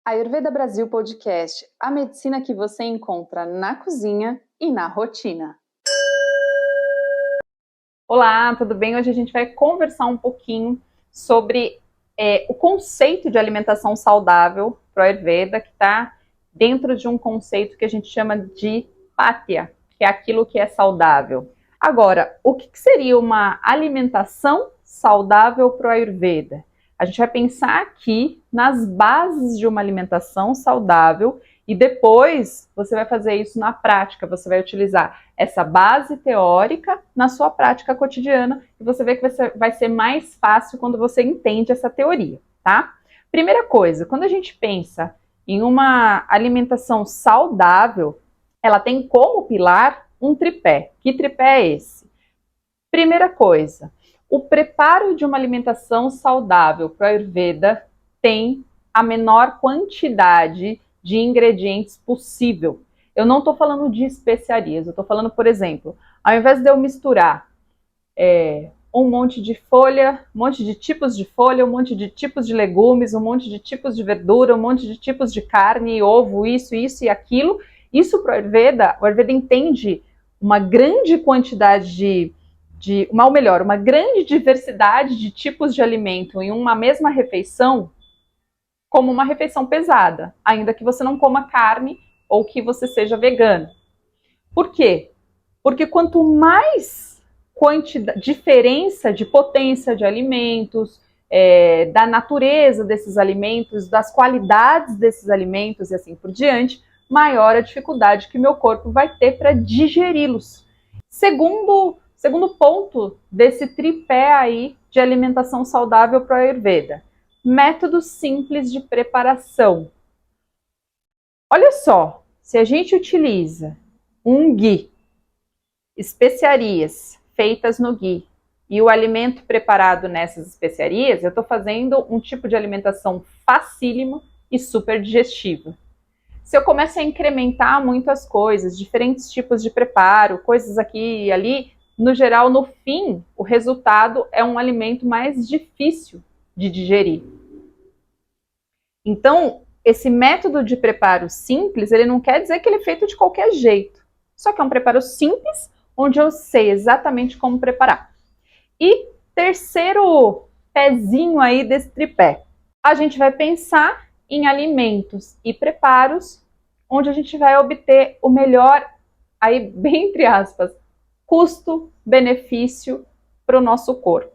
Ayurveda Brasil Podcast, a medicina que você encontra na cozinha e na rotina. Olá, tudo bem? Hoje a gente vai conversar um pouquinho sobre o conceito de alimentação saudável para o Ayurveda, que está dentro de um conceito que a gente chama de Patya, que é aquilo que é saudável. Agora, o que seria uma alimentação saudável para o Ayurveda? A gente vai pensar aqui nas bases de uma alimentação saudável e depois você vai fazer isso na prática. Você vai utilizar essa base teórica na sua prática cotidiana e você vê que vai ser mais fácil quando você entende essa teoria, tá? Primeira coisa, quando a gente pensa em uma alimentação saudável, ela tem como pilar um tripé. Que tripé é esse? Primeira coisa, o preparo de uma alimentação saudável para o Ayurveda tem a menor quantidade de ingredientes possível. Eu não estou falando de especiarias, eu estou falando, por exemplo, ao invés de eu misturar um monte de folha, um monte de tipos de folha, um monte de tipos de legumes, um monte de tipos de verdura, um monte de tipos de carne, ovo, isso e aquilo, isso para o Ayurveda entende uma grande quantidade uma grande diversidade de tipos de alimento em uma mesma refeição como uma refeição pesada, ainda que você não coma carne ou que você seja vegano. Por quê? Porque quanto mais diferença de potência de alimentos, da natureza desses alimentos, das qualidades desses alimentos e assim por diante, maior a dificuldade que meu corpo vai ter para digeri-los. Segundo ponto desse tripé aí de alimentação saudável para o Ayurveda, métodos simples de preparação. Olha só, se a gente utiliza um ghee, especiarias feitas no ghee e o alimento preparado nessas especiarias, eu estou fazendo um tipo de alimentação facílimo e super digestiva. Se eu começo a incrementar muito as coisas, diferentes tipos de preparo, coisas aqui e ali, no geral, no fim, o resultado é um alimento mais difícil de digerir. Então, esse método de preparo simples, ele não quer dizer que ele é feito de qualquer jeito. Só que é um preparo simples, onde eu sei exatamente como preparar. E terceiro pezinho aí desse tripé, a gente vai pensar em alimentos e preparos, onde a gente vai obter o melhor, aí bem entre aspas, custo-benefício para o nosso corpo.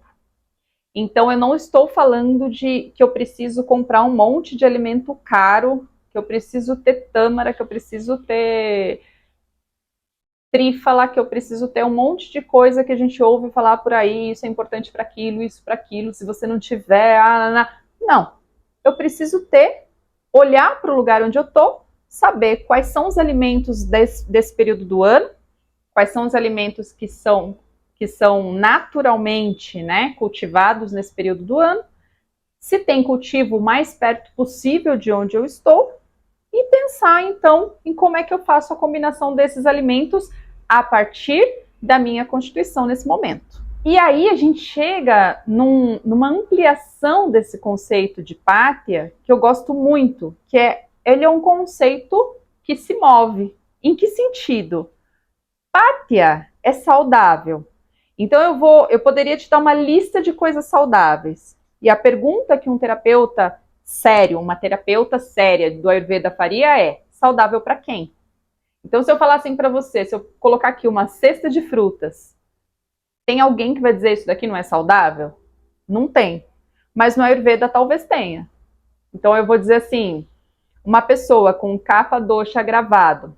Então, eu não estou falando de que eu preciso comprar um monte de alimento caro, que eu preciso ter tâmara, que eu preciso ter trífala, que eu preciso ter um monte de coisa que a gente ouve falar por aí, isso é importante para aquilo, isso para aquilo, se você não tiver... Não, eu preciso olhar para o lugar onde eu estou, saber quais são os alimentos desse período do ano, quais são os alimentos que são naturalmente, né, cultivados nesse período do ano, se tem cultivo o mais perto possível de onde eu estou, e pensar então em como é que eu faço a combinação desses alimentos a partir da minha constituição nesse momento. E aí a gente chega numa ampliação desse conceito de Patya, que eu gosto muito, que ele é um conceito que se move. Em que sentido? Patya é saudável. Então eu poderia te dar uma lista de coisas saudáveis. E a pergunta que um terapeuta sério, uma terapeuta séria do Ayurveda faria é: saudável para quem? Então se eu falar assim para você, se eu colocar aqui uma cesta de frutas, tem alguém que vai dizer isso daqui não é saudável? Não tem. Mas no Ayurveda talvez tenha. Então eu vou dizer assim, uma pessoa com kapha dosha agravado,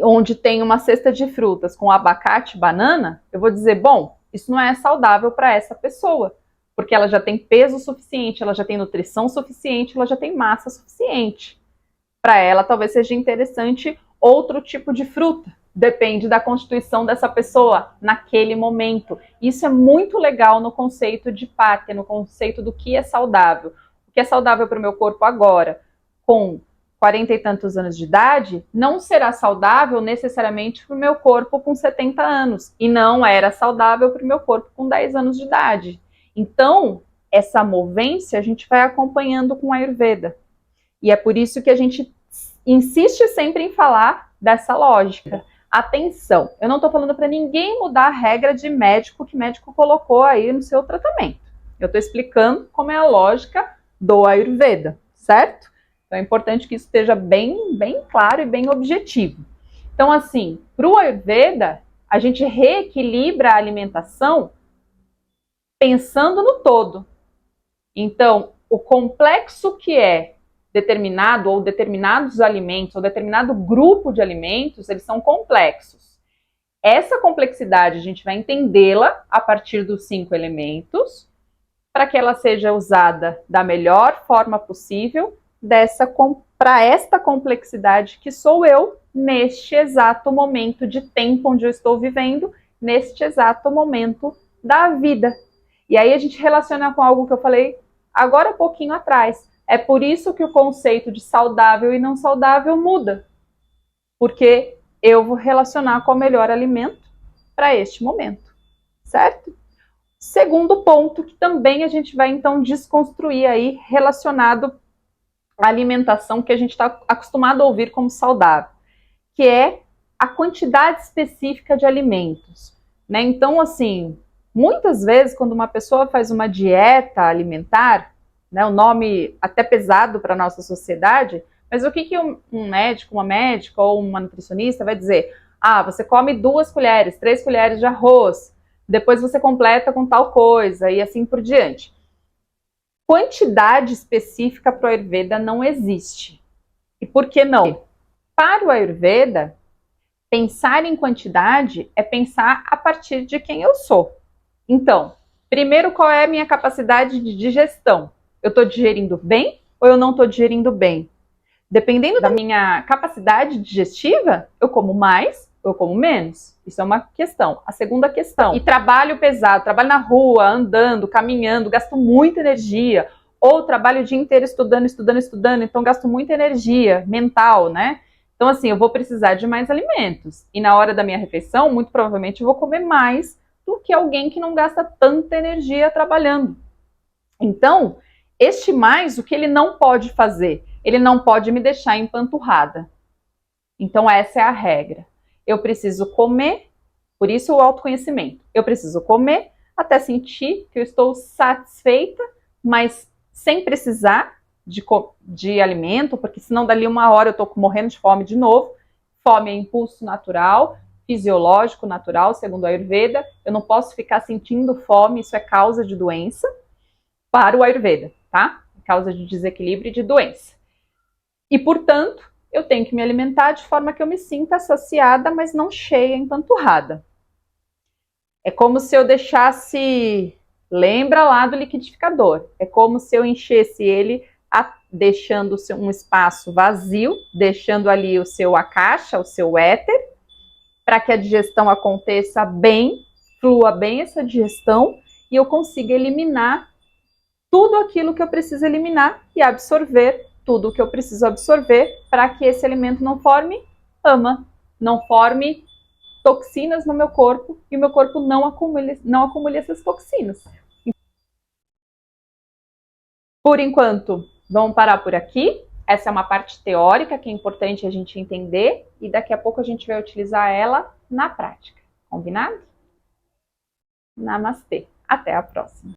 onde tem uma cesta de frutas com abacate e banana, eu vou dizer, bom, isso não é saudável para essa pessoa, porque ela já tem peso suficiente, ela já tem nutrição suficiente, ela já tem massa suficiente. Para ela, talvez seja interessante outro tipo de fruta, depende da constituição dessa pessoa naquele momento. Isso é muito legal no conceito de Patya, no conceito do que é saudável. O que é saudável para o meu corpo agora, com 40 e tantos anos de idade, não será saudável necessariamente para o meu corpo com 70 anos. E não era saudável para o meu corpo com 10 anos de idade. Então, essa movência a gente vai acompanhando com a Ayurveda. E é por isso que a gente insiste sempre em falar dessa lógica. Atenção, eu não estou falando para ninguém mudar a regra de médico que médico colocou aí no seu tratamento. Eu estou explicando como é a lógica do Ayurveda, certo? Então é importante que isso esteja bem claro e bem objetivo. Então, assim, para o Ayurveda, a gente reequilibra a alimentação pensando no todo. Então, o complexo que é determinado ou determinados alimentos ou determinado grupo de alimentos, eles são complexos. Essa complexidade a gente vai entendê-la a partir dos 5 elementos para que ela seja usada da melhor forma possível para esta complexidade que sou eu neste exato momento de tempo onde eu estou vivendo, neste exato momento da vida. E aí a gente relaciona com algo que eu falei agora há pouquinho atrás. É por isso que o conceito de saudável e não saudável muda. Porque eu vou relacionar com o melhor alimento para este momento, certo? Segundo ponto que também a gente vai então desconstruir aí relacionado à alimentação que a gente está acostumado a ouvir como saudável, que é a quantidade específica de alimentos, né? Então, assim, muitas vezes quando uma pessoa faz uma dieta alimentar, né, o nome até pesado para a nossa sociedade, mas o que um médico, uma médica ou uma nutricionista vai dizer? Ah, você come 2 colheres, 3 colheres de arroz, depois você completa com tal coisa e assim por diante. Quantidade específica para o Ayurveda não existe. E por que não? Para o Ayurveda, pensar em quantidade é pensar a partir de quem eu sou. Então, primeiro, qual é a minha capacidade de digestão? Eu estou digerindo bem ou eu não estou digerindo bem? Dependendo da minha capacidade digestiva, eu como mais ou eu como menos. Isso é uma questão. A segunda questão, e trabalho pesado, trabalho na rua, andando, caminhando, gasto muita energia, ou trabalho o dia inteiro estudando, então gasto muita energia mental, né? Então, assim, eu vou precisar de mais alimentos. E na hora da minha refeição, muito provavelmente eu vou comer mais do que alguém que não gasta tanta energia trabalhando. Então, este mais, o que ele não pode fazer? Ele não pode me deixar empanturrada. Então, essa é a regra. Eu preciso comer, por isso o autoconhecimento. Eu preciso comer até sentir que eu estou satisfeita, mas sem precisar de alimento, porque senão dali 1 hora eu estou morrendo de fome de novo. Fome é impulso natural, fisiológico, natural, segundo a Ayurveda. Eu não posso ficar sentindo fome, isso é causa de doença para o Ayurveda, tá? Causa de desequilíbrio e de doença. E, portanto, eu tenho que me alimentar de forma que eu me sinta saciada, mas não cheia, empanturrada. É como se eu deixasse... Lembra lá do liquidificador. É como se eu enchesse ele deixando um espaço vazio, deixando ali a caixa, o seu éter, para que a digestão aconteça bem, flua bem essa digestão e eu consiga eliminar tudo aquilo que eu preciso eliminar e absorver tudo o que eu preciso absorver para que esse alimento não forme não forme toxinas no meu corpo e o meu corpo não acumule essas toxinas. Por enquanto, vamos parar por aqui. Essa é uma parte teórica que é importante a gente entender e daqui a pouco a gente vai utilizar ela na prática. Combinado? Namastê. Até a próxima.